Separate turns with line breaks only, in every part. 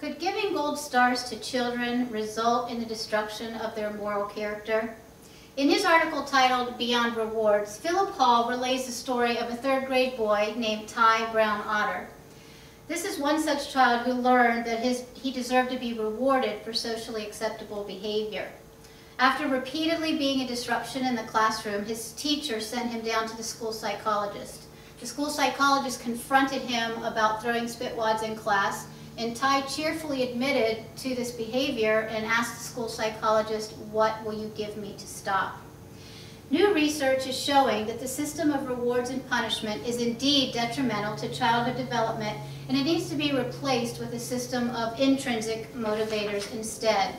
Could giving gold stars to children result in the destruction of their moral character? In his article titled Beyond Rewards, Philip Hall relays the story of a third-grade boy named Ty Brown Otter. This is one such child who learned that he deserved to be rewarded for socially acceptable behavior. After repeatedly being a disruption in the classroom, his teacher sent him down to the school psychologist. The school psychologist confronted him about throwing spitwads in class, and Ty cheerfully admitted to this behavior and asked the school psychologist, "What will you give me to stop?" New research is showing that the system of rewards and punishment is indeed detrimental to childhood development, and it needs to be replaced with a system of intrinsic motivators instead.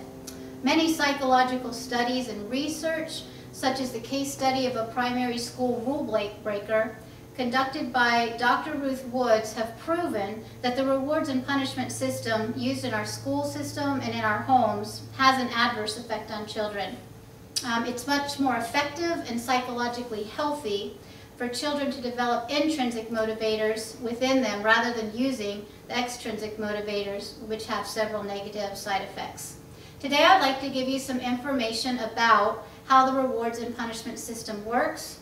Many psychological studies and research, such as the case study of a primary school rule breaker, conducted by Dr. Ruth Woods, have proven that the rewards and punishment system used in our school system and in our homes has an adverse effect on children. It's much more effective and psychologically healthy for children to develop intrinsic motivators within them rather than using the extrinsic motivators, which have several negative side effects. Today I'd like to give you some information about how the rewards and punishment system works,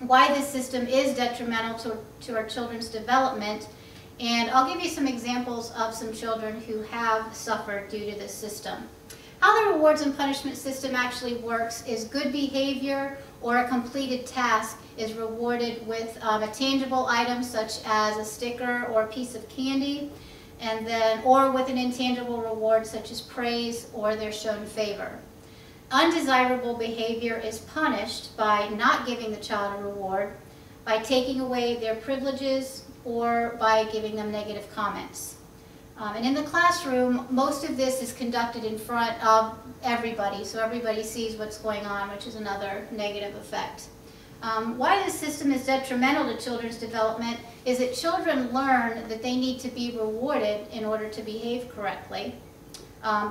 why this system is detrimental to our children's development, and I'll give you some examples of some children who have suffered due to this system. How the rewards and punishment system actually works is good behavior or a completed task is rewarded with a tangible item such as a sticker or a piece of candy, or with an intangible reward such as praise or they're shown favor. Undesirable behavior is punished by not giving the child a reward, by taking away their privileges, or by giving them negative comments. And in the classroom, most of this is conducted in front of everybody, so everybody sees what's going on, which is another negative effect. Why this system is detrimental to children's development is that children learn that they need to be rewarded in order to behave correctly.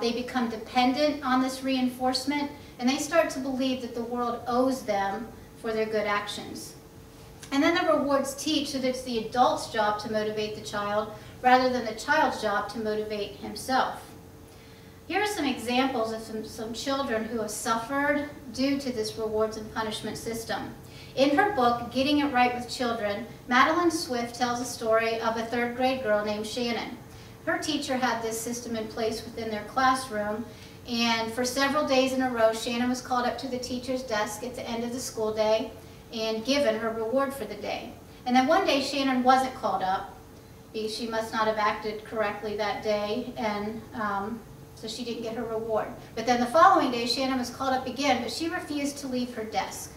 They become dependent on this reinforcement, and they start to believe that the world owes them for their good actions. And then the rewards teach that it's the adult's job to motivate the child rather than the child's job to motivate himself. Here are some examples of some children who have suffered due to this rewards and punishment system. In her book, Getting It Right with Children, Madeline Swift tells a story of a third-grade girl named Shannon. Her teacher had this system in place within their classroom, and for several days in a row, Shannon was called up to the teacher's desk at the end of the school day and given her reward for the day. And then one day, Shannon wasn't called up because she must not have acted correctly that day, and so she didn't get her reward. But then the following day, Shannon was called up again, but she refused to leave her desk.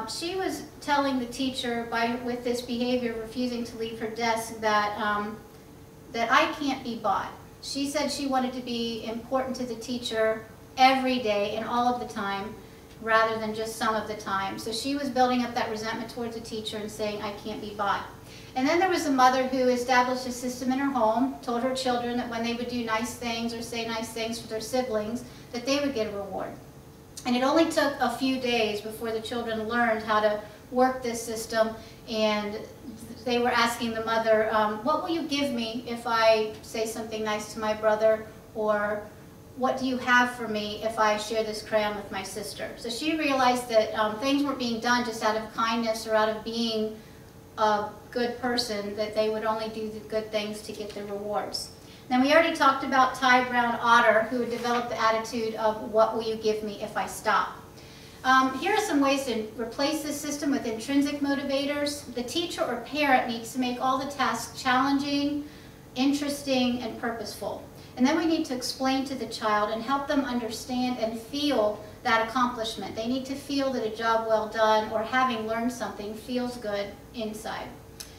She was telling the teacher, with this behavior, refusing to leave her desk, that I can't be bought. She said she wanted to be important to the teacher every day and all of the time, rather than just some of the time. So she was building up that resentment towards the teacher and saying, I can't be bought. And then there was a mother who established a system in her home, told her children that when they would do nice things or say nice things for their siblings, that they would get a reward. And it only took a few days before the children learned how to work this system, and they were asking the mother, what will you give me if I say something nice to my brother, or what do you have for me if I share this crayon with my sister? So she realized that things weren't being done just out of kindness or out of being a good person, that they would only do the good things to get the rewards. Then we already talked about Ty Brown Otter, who had developed the attitude of, what will you give me if I stop? Here are some ways to replace this system with intrinsic motivators. The teacher or parent needs to make all the tasks challenging, interesting, and purposeful. And then we need to explain to the child and help them understand and feel that accomplishment. They need to feel that a job well done or having learned something feels good inside.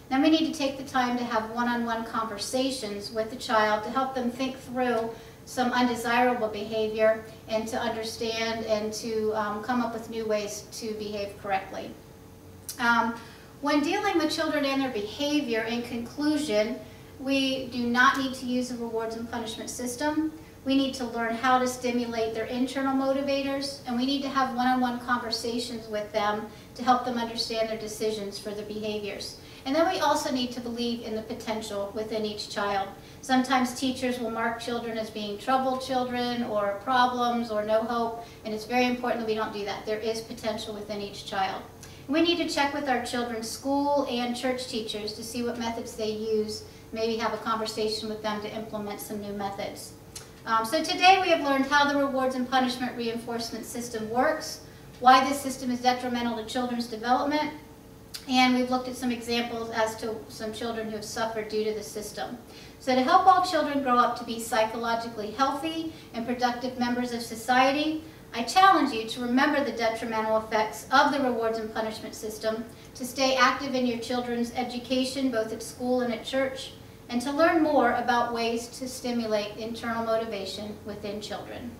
Then we need to take the time to have one-on-one conversations with the child to help them think through some undesirable behavior and to understand and to come up with new ways to behave correctly. When dealing with children and their behavior, in conclusion, we do not need to use the rewards and punishment system. We need to learn how to stimulate their internal motivators, and we need to have one-on-one conversations with them to help them understand their decisions for their behaviors. And then we also need to believe in the potential within each child. Sometimes teachers will mark children as being troubled children or problems or no hope, and it's very important that we don't do that. There is potential within each child. We need to check with our children's school and church teachers to see what methods they use, maybe have a conversation with them to implement some new methods. So today we have learned how the rewards and punishment reinforcement system works, why this system is detrimental to children's development, and we've looked at some examples as to some children who have suffered due to the system. So to help all children grow up to be psychologically healthy and productive members of society, I challenge you to remember the detrimental effects of the rewards and punishment system, to stay active in your children's education, both at school and at church, and to learn more about ways to stimulate internal motivation within children.